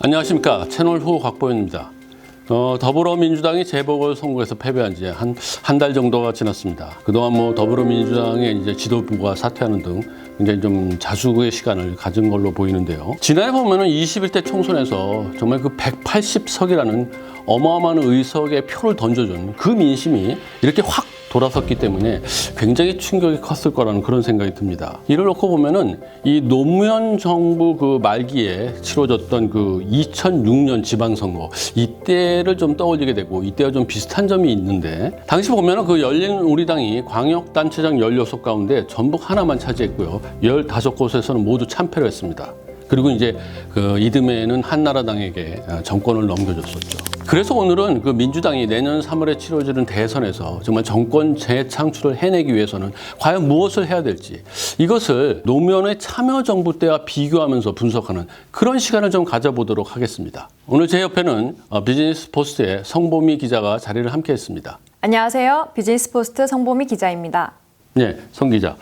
안녕하십니까. 채널 후 곽보현입니다. 더불어민주당이 재보궐선거에서 패배한 지 한 달 정도가 지났습니다. 그동안 더불어민주당의 이제 지도부가 사퇴하는 등 굉장히 좀 자숙의 시간을 가진 걸로 보이는데요. 지난해 보면은 21대 총선에서 정말 그 180석이라는 어마어마한 의석의 표를 던져준 그 민심이 이렇게 확 돌아섰기 때문에 굉장히 충격이 컸을 거라는 그런 생각이 듭니다. 이를 놓고 보면은 이 노무현 정부 그 말기에 치러졌던 그 2006년 지방선거 이때를 좀 떠올리게 되고 이때와 좀 비슷한 점이 있는데 당시 보면은 그 열린우리당이 광역단체장 16곳 가운데 전북 하나만 차지했고요. 15곳에서는 모두 참패를 했습니다. 그리고 이제 그 이듬해에는 한나라당에게 정권을 넘겨줬었죠. 그래서 오늘은 그 민주당이 내년 3월에 치러지는 대선에서 정말 정권 재창출을 해내기 위해서는 과연 무엇을 해야 될지 이것을 노무현의 참여정부 때와 비교하면서 분석하는 그런 시간을 좀 가져보도록 하겠습니다. 오늘 제 옆에는 비즈니스포스트의 성보미 기자가 자리를 함께 했습니다. 안녕하세요. 비즈니스포스트 성보미 기자입니다. 네, 성 기자.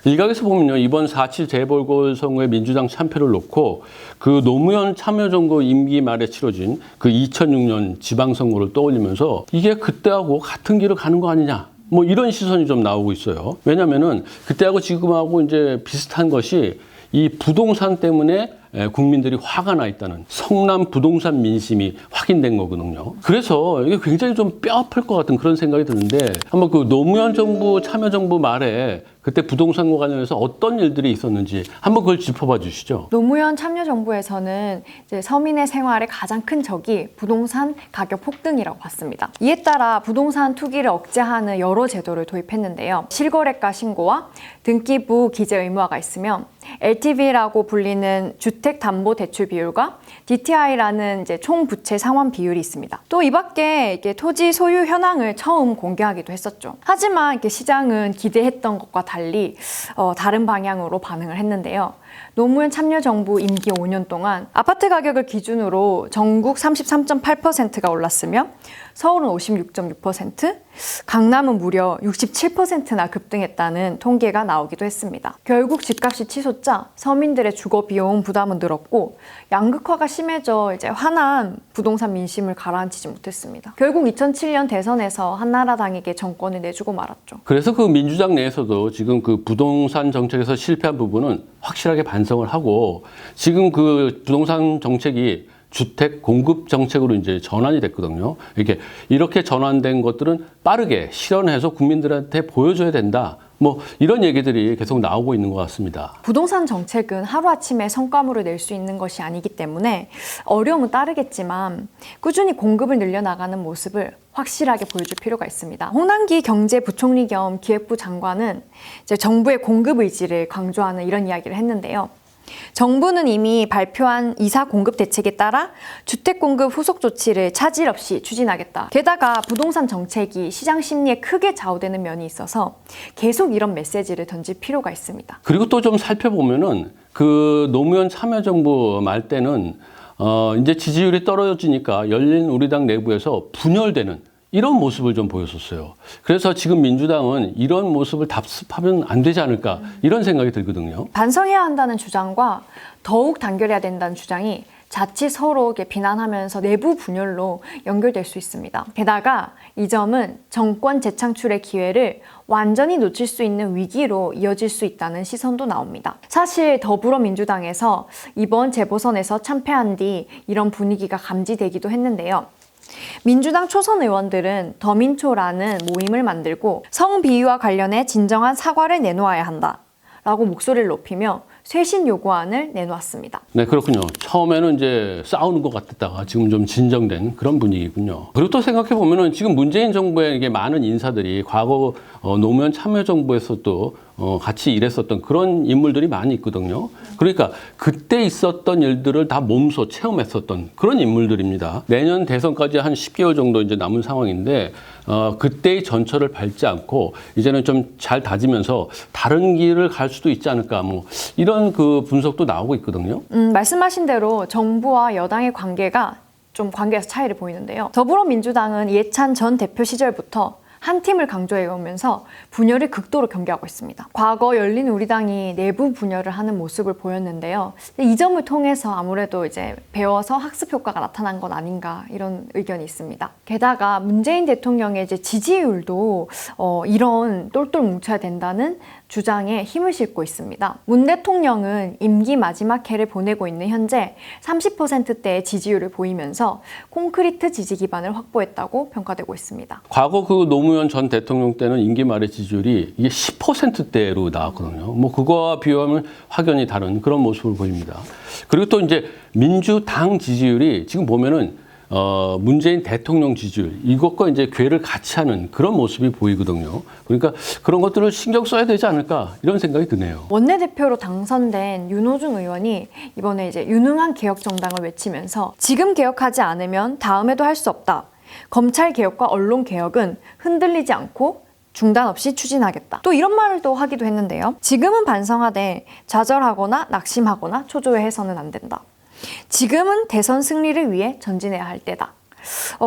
일각에서 보면요, 이번 4.7 재보궐선거의 민주당 참패를 놓고 그 노무현 참여정부 임기 말에 치러진 그 2006년 지방선거를 떠올리면서 이게 그때하고 같은 길을 가는 거 아니냐. 이런 시선이 좀 나오고 있어요. 왜냐면은 그때하고 지금하고 이제 비슷한 것이 이 부동산 때문에 국민들이 화가 나 있다는 성남 부동산 민심이 확인된 거거든요. 그래서 이게 굉장히 좀 뼈아플 것 같은 그런 생각이 드는데 한번 그 노무현 정부 참여정부 말에 그때 부동산과 관련해서 어떤 일들이 있었는지 한번 그걸 짚어봐 주시죠. 노무현 참여정부에서는 이제 서민의 생활의 가장 큰 적이 부동산 가격 폭등이라고 봤습니다. 이에 따라 부동산 투기를 억제하는 여러 제도를 도입했는데요. 실거래가 신고와 등기부 기재 의무화가 있으면 LTV라고 불리는 주택담보대출 비율과 DTI라는 이제 총부채 상환 비율이 있습니다. 또 이 밖에 이게 토지 소유 현황을 처음 공개하기도 했었죠. 하지만 이렇게 시장은 기대했던 것과 달리 다른 방향으로 반응을 했는데요. 노무현 참여정부 임기 5년 동안 아파트 가격을 기준으로 전국 33.8%가 올랐으며 서울은 56.6%, 강남은 무려 67%나 급등했다는 통계가 나오기도 했습니다. 결국 집값이 치솟자 서민들의 주거 비용 부담은 늘었고 양극화가 심해져 이제 화난 부동산 민심을 가라앉히지 못했습니다. 결국 2007년 대선에서 한나라당에게 정권을 내주고 말았죠. 그래서 그 민주당 내에서도 지금 그 부동산 정책에서 실패한 부분은 확실하게 반성을 하고 지금 그 부동산 정책이 주택 공급 정책으로 이제 전환이 됐거든요. 이렇게 전환된 것들은 빠르게 실현해서 국민들한테 보여줘야 된다. 이런 얘기들이 계속 나오고 있는 것 같습니다. 부동산 정책은 하루아침에 성과물을 낼 수 있는 것이 아니기 때문에 어려움은 따르겠지만 꾸준히 공급을 늘려나가는 모습을 확실하게 보여줄 필요가 있습니다. 홍남기 경제부총리 겸 기획부 장관은 이제 정부의 공급 의지를 강조하는 이런 이야기를 했는데요. 정부는 이미 발표한 이사 공급 대책에 따라 주택 공급 후속 조치를 차질 없이 추진하겠다. 게다가 부동산 정책이 시장 심리에 크게 좌우되는 면이 있어서 계속 이런 메시지를 던질 필요가 있습니다. 그리고 또 좀 살펴보면은 그 노무현 참여정부 말 때는 이제 지지율이 떨어지니까 열린우리당 내부에서 분열되는 이런 모습을 좀 보였었어요. 그래서 지금 민주당은 이런 모습을 답습하면 안 되지 않을까 이런 생각이 들거든요. 반성해야 한다는 주장과 더욱 단결해야 된다는 주장이 자칫 서로 이렇게 비난하면서 내부 분열로 연결될 수 있습니다. 게다가 이 점은 정권 재창출의 기회를 완전히 놓칠 수 있는 위기로 이어질 수 있다는 시선도 나옵니다. 사실 더불어민주당에서 이번 재보선에서 참패한 뒤 이런 분위기가 감지되기도 했는데요. 민주당 초선 의원들은 더민초라는 모임을 만들고 성비위와 관련해 진정한 사과를 내놓아야 한다 라고 목소리를 높이며 쇄신 요구안을 내놓았습니다. 네, 그렇군요. 처음에는 이제 싸우는 것 같았다가 지금 좀 진정된 그런 분위기군요. 그리고 또 생각해 보면은 지금 문재인 정부의 이게 많은 인사들이 과거 노무현 참여정부에서도 같이 일했었던 그런 인물들이 많이 있거든요. 그러니까 그때 있었던 일들을 다 몸소 체험했었던 그런 인물들입니다. 내년 대선까지 한 10개월 정도 이제 남은 상황인데 그때의 전철을 밟지 않고 이제는 좀 잘 다지면서 다른 길을 갈 수도 있지 않을까 이런 그 분석도 나오고 있거든요. 말씀하신 대로 정부와 여당의 관계가 좀 관계에서 차이를 보이는데요. 더불어민주당은 이해찬 전 대표 시절부터 한 팀을 강조해 오면서 분열을 극도로 경계하고 있습니다. 과거 열린우리당이 내부 분열을 하는 모습을 보였는데요. 이 점을 통해서 아무래도 이제 배워서 학습 효과가 나타난 건 아닌가 이런 의견이 있습니다. 게다가 문재인 대통령의 이제 지지율도 이런 똘똘 뭉쳐야 된다는 주장에 힘을 싣고 있습니다. 문 대통령은 임기 마지막 해를 보내고 있는 현재 30%대의 지지율을 보이면서 콘크리트 지지 기반을 확보했다고 평가되고 있습니다. 과거 그 노무현 전 대통령 때는 임기 말의 지지율이 이게 10%대로 나왔거든요. 뭐 그거와 비교하면 확연히 다른 그런 모습을 보입니다. 그리고 또 이제 민주당 지지율이 지금 보면은 문재인 대통령 지지율 이것과 이제 궤를 같이 하는 그런 모습이 보이거든요. 그러니까 그런 것들을 신경 써야 되지 않을까 이런 생각이 드네요. 원내대표로 당선된 윤호중 의원이 이번에 이제 유능한 개혁 정당을 외치면서 지금 개혁하지 않으면 다음에도 할 수 없다. 검찰 개혁과 언론 개혁은 흔들리지 않고 중단 없이 추진하겠다. 또 이런 말을 또 하기도 했는데요. 지금은 반성하되 좌절하거나 낙심하거나 초조해해서는 안 된다. 지금은 대선 승리를 위해 전진해야 할 때다.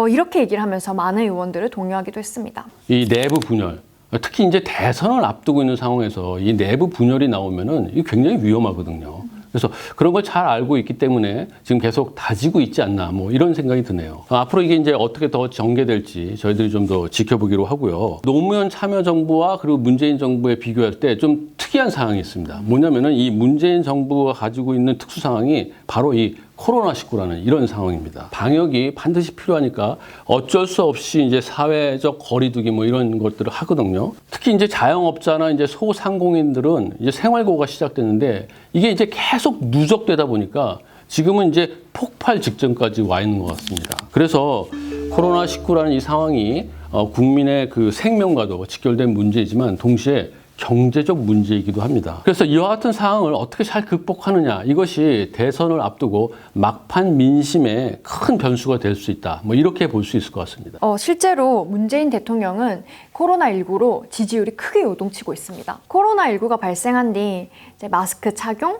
이렇게 얘기를 하면서 많은 의원들을 독려하기도 했습니다. 이 내부 분열, 특히 이제 대선을 앞두고 있는 상황에서 이 내부 분열이 나오면은 이게 굉장히 위험하거든요. 그래서 그런 걸 잘 알고 있기 때문에 지금 계속 다지고 있지 않나 뭐 이런 생각이 드네요. 앞으로 이게 이제 어떻게 더 전개될지 저희들이 좀 더 지켜보기로 하고요. 노무현 참여정부와 그리고 문재인 정부에 비교할 때 좀 특이한 상황이 있습니다. 뭐냐면은 이 문재인 정부가 가지고 있는 특수 상황이 바로 이 코로나19라는 이런 상황입니다. 방역이 반드시 필요하니까 어쩔 수 없이 이제 사회적 거리두기 뭐 이런 것들을 하거든요. 특히 이제 자영업자나 이제 소상공인들은 이제 생활고가 시작됐는데 이게 이제 계속 누적되다 보니까 지금은 이제 폭발 직전까지 와 있는 것 같습니다. 그래서 코로나19라는 이 상황이 국민의 그 생명과도 직결된 문제이지만 동시에 경제적 문제이기도 합니다. 그래서 이와 같은 상황을 어떻게 잘 극복하느냐 이것이 대선을 앞두고 막판 민심에 큰 변수가 될 수 있다. 뭐 이렇게 볼 수 있을 것 같습니다. 실제로 문재인 대통령은 코로나19로 지지율이 크게 요동치고 있습니다. 코로나19가 발생한 뒤 이제 마스크 착용,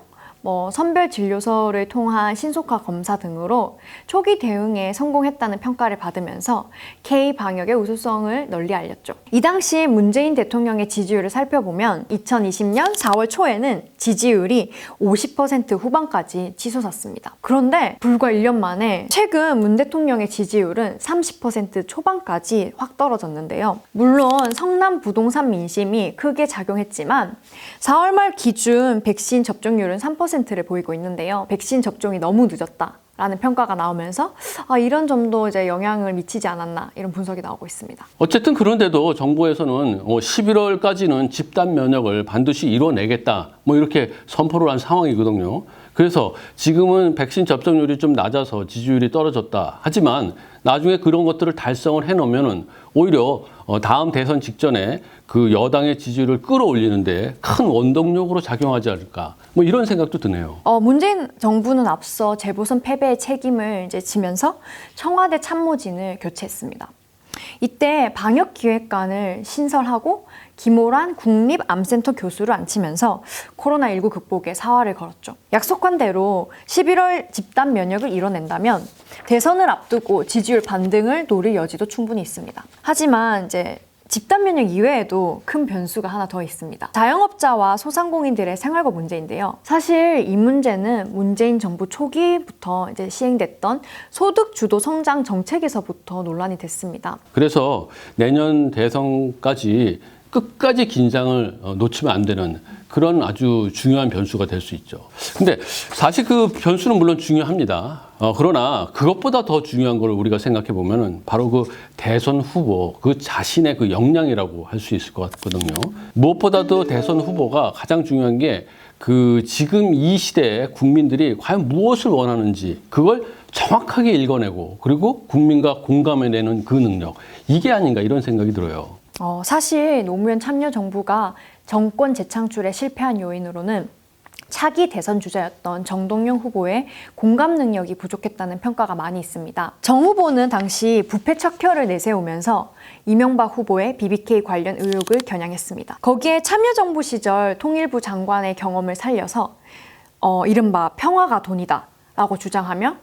선별 진료소를 통한 신속화 검사 등으로 초기 대응에 성공했다는 평가를 받으면서 K-방역의 우수성을 널리 알렸죠. 이 당시 문재인 대통령의 지지율을 살펴보면 2020년 4월 초에는 지지율이 50% 후반까지 치솟았습니다. 그런데 불과 1년 만에 최근 문 대통령의 지지율은 30% 초반까지 확 떨어졌는데요. 물론 성남 부동산 민심이 크게 작용했지만 4월 말 기준 백신 접종률은 3%를 보이고 있는데요. 백신 접종이 너무 늦었다라는 평가가 나오면서 이런 점도 이제 영향을 미치지 않았나 이런 분석이 나오고 있습니다. 어쨌든 그런데도 정부에서는 11월까지는 집단 면역을 반드시 이뤄내겠다 뭐 이렇게 선포를 한 상황이거든요. 그래서 지금은 백신 접종률이 좀 낮아서 지지율이 떨어졌다. 하지만 나중에 그런 것들을 달성을 해놓으면은 오히려 다음 대선 직전에 그 여당의 지지율을 끌어올리는데 큰 원동력으로 작용하지 않을까. 뭐 이런 생각도 드네요. 문재인 정부는 앞서 재보선 패배의 책임을 이제 지면서 청와대 참모진을 교체했습니다. 이때 방역기획관을 신설하고 김오란 국립암센터 교수를 앉히면서 코로나19 극복에 사활을 걸었죠. 약속한 대로 11월 집단 면역을 이뤄낸다면 대선을 앞두고 지지율 반등을 노릴 여지도 충분히 있습니다. 하지만 이제 집단 면역 이외에도 큰 변수가 하나 더 있습니다. 자영업자와 소상공인들의 생활고 문제인데요. 사실 이 문제는 문재인 정부 초기부터 이제 시행됐던 소득 주도 성장 정책에서부터 논란이 됐습니다. 그래서 내년 대선까지 끝까지 긴장을 놓치면 안 되는 그런 아주 중요한 변수가 될 수 있죠. 근데 사실 그 변수는 물론 중요합니다. 그러나 그것보다 더 중요한 걸 우리가 생각해 보면은 바로 그 대선 후보 그 자신의 그 역량이라고 할 수 있을 것 같거든요. 무엇보다도 대선 후보가 가장 중요한 게 그 지금 이 시대에 국민들이 과연 무엇을 원하는지 그걸 정확하게 읽어내고 그리고 국민과 공감해내는 그 능력 이게 아닌가 이런 생각이 들어요. 사실 노무현 참여정부가 정권 재창출에 실패한 요인으로는 차기 대선 주자였던 정동영 후보의 공감 능력이 부족했다는 평가가 많이 있습니다. 정 후보는 당시 부패 척결을 내세우면서 이명박 후보의 BBK 관련 의혹을 겨냥했습니다. 거기에 참여정부 시절 통일부 장관의 경험을 살려서 이른바 평화가 돈이다 라고 주장하며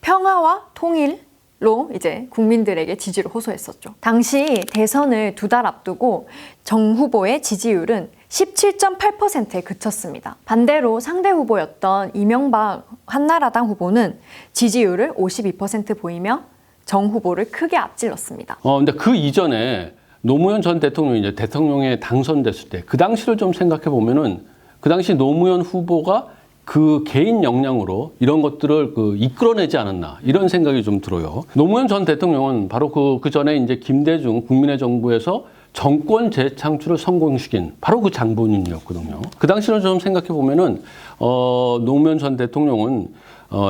평화와 통일 로 이제 국민들에게 지지를 호소했었죠. 당시 대선을 2달 앞두고 정 후보의 지지율은 17.8%에 그쳤습니다. 반대로 상대 후보였던 이명박 한나라당 후보는 지지율을 52% 보이며 정 후보를 크게 앞질렀습니다. 근데 그 이전에 노무현 전 대통령이 이제 대통령에 당선됐을 때 그 당시를 좀 생각해 보면은 그 당시 노무현 후보가 그 개인 역량으로 이런 것들을 이끌어내지 않았나 이런 생각이 좀 들어요. 노무현 전 대통령은 바로 그 전에 이제 김대중 국민의 정부에서 정권 재창출을 성공시킨 바로 그 장본인이었거든요. 그 당시를 좀 생각해 보면은 노무현 전 대통령은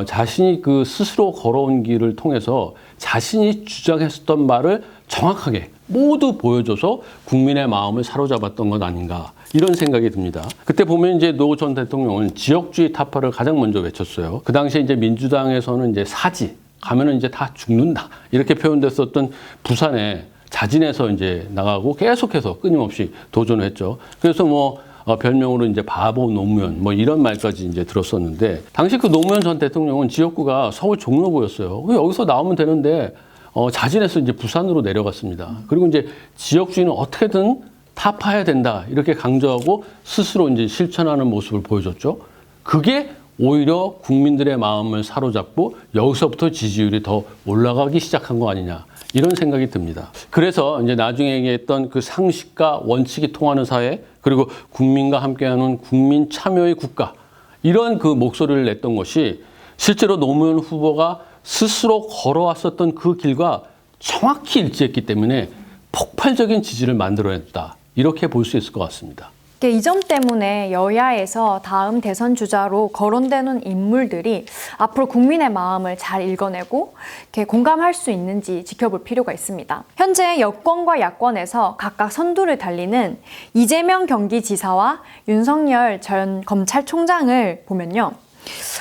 자신이 그 스스로 걸어온 길을 통해서 자신이 주장했었던 말을 정확하게 모두 보여줘서 국민의 마음을 사로잡았던 것 아닌가 이런 생각이 듭니다. 그때 보면 이제 노 전 대통령은 지역주의 타파를 가장 먼저 외쳤어요. 그 당시에 이제 민주당에서는 이제 사지 가면은 이제 다 죽는다 이렇게 표현됐었던 부산에 자진해서 이제 나가고 계속해서 끊임없이 도전을 했죠. 그래서 별명으로 이제 바보 노무현 이런 말까지 이제 들었었는데 당시 그 노무현 전 대통령은 지역구가 서울 종로구였어요. 여기서 나오면 되는데 자진해서 이제 부산으로 내려갔습니다. 그리고 이제 지역주의는 어떻게든 타파해야 된다 이렇게 강조하고 스스로 이제 실천하는 모습을 보여줬죠. 그게 오히려 국민들의 마음을 사로잡고 여기서부터 지지율이 더 올라가기 시작한 거 아니냐 이런 생각이 듭니다. 그래서 이제 나중에 얘기했던 그 상식과 원칙이 통하는 사회 그리고 국민과 함께하는 국민 참여의 국가 이런 그 목소리를 냈던 것이 실제로 노무현 후보가 스스로 걸어왔었던 그 길과 정확히 일치했기 때문에 폭발적인 지지를 만들어냈다. 이렇게 볼 수 있을 것 같습니다. 이 점 때문에 여야에서 다음 대선 주자로 거론되는 인물들이 앞으로 국민의 마음을 잘 읽어내고 이렇게 공감할 수 있는지 지켜볼 필요가 있습니다. 현재 여권과 야권에서 각각 선두를 달리는 이재명 경기지사와 윤석열 전 검찰총장을 보면요.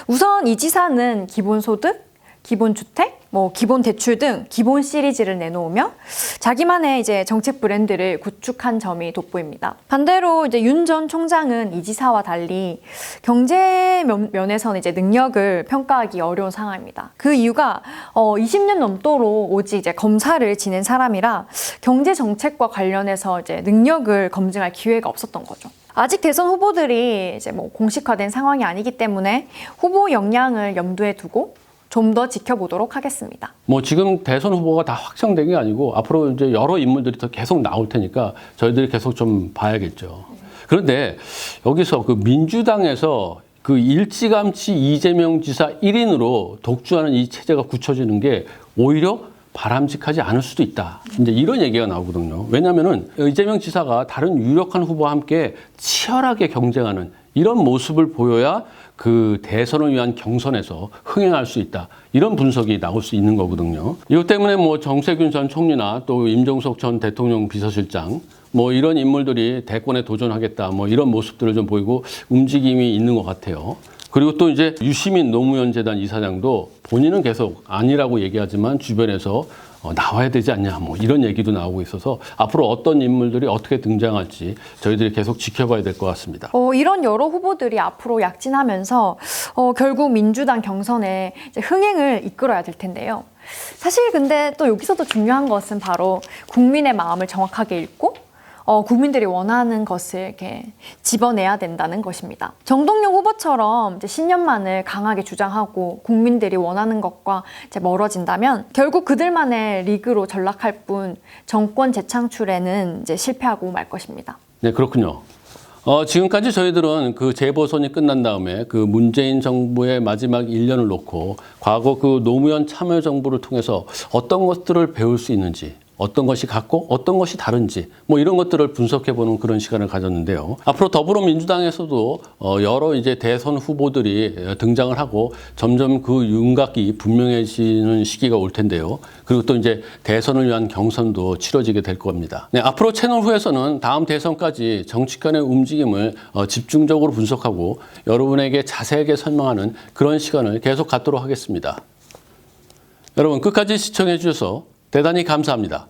우선 이 지사는 기본소득, 기본주택, 기본대출 등 기본 시리즈를 내놓으며 자기만의 이제 정책 브랜드를 구축한 점이 돋보입니다. 반대로 이제 윤 전 총장은 이 지사와 달리 경제 면에서는 이제 능력을 평가하기 어려운 상황입니다. 그 이유가 20년 넘도록 오직 이제 검사를 지낸 사람이라 경제 정책과 관련해서 이제 능력을 검증할 기회가 없었던 거죠. 아직 대선 후보들이 이제 공식화된 상황이 아니기 때문에 후보 역량을 염두에 두고 좀 더 지켜보도록 하겠습니다. 지금 대선 후보가 다 확정된 게 아니고 앞으로 이제 여러 인물들이 더 계속 나올 테니까 저희들이 계속 좀 봐야겠죠. 그런데 여기서 그 민주당에서 그 일찌감치 이재명 지사 1인으로 독주하는 이 체제가 굳혀지는 게 오히려 바람직하지 않을 수도 있다. 이제 이런 얘기가 나오거든요. 왜냐하면은 이재명 지사가 다른 유력한 후보와 함께 치열하게 경쟁하는 이런 모습을 보여야 그 대선을 위한 경선에서 흥행할 수 있다. 이런 분석이 나올 수 있는 거거든요. 이것 때문에 정세균 전 총리나 또 임종석 전 대통령 비서실장 이런 인물들이 대권에 도전하겠다. 이런 모습들을 좀 보이고 움직임이 있는 것 같아요. 그리고 또 이제 유시민 노무현 재단 이사장도 본인은 계속 아니라고 얘기하지만 주변에서 나와야 되지 않냐 이런 얘기도 나오고 있어서 앞으로 어떤 인물들이 어떻게 등장할지 저희들이 계속 지켜봐야 될 것 같습니다. 이런 여러 후보들이 앞으로 약진하면서 결국 민주당 경선에 이제 흥행을 이끌어야 될 텐데요. 사실 근데 또 여기서도 중요한 것은 바로 국민의 마음을 정확하게 읽고 국민들이 원하는 것을 이렇게 집어내야 된다는 것입니다. 정동영 후보처럼 이제 신년만을 강하게 주장하고 국민들이 원하는 것과 이제 멀어진다면 결국 그들만의 리그로 전락할 뿐 정권 재창출에는 이제 실패하고 말 것입니다. 네, 그렇군요. 지금까지 저희들은 그 재보선이 끝난 다음에 그 문재인 정부의 마지막 1년을 놓고 과거 그 노무현 참여정부를 통해서 어떤 것들을 배울 수 있는지 어떤 것이 같고 어떤 것이 다른지 이런 것들을 분석해보는 그런 시간을 가졌는데요. 앞으로 더불어민주당에서도 여러 이제 대선 후보들이 등장을 하고 점점 그 윤곽이 분명해지는 시기가 올 텐데요. 그리고 또 이제 대선을 위한 경선도 치러지게 될 겁니다. 네, 앞으로 채널 후에서는 다음 대선까지 정치권의 움직임을 집중적으로 분석하고 여러분에게 자세하게 설명하는 그런 시간을 계속 갖도록 하겠습니다. 여러분 끝까지 시청해 주셔서 대단히 감사합니다.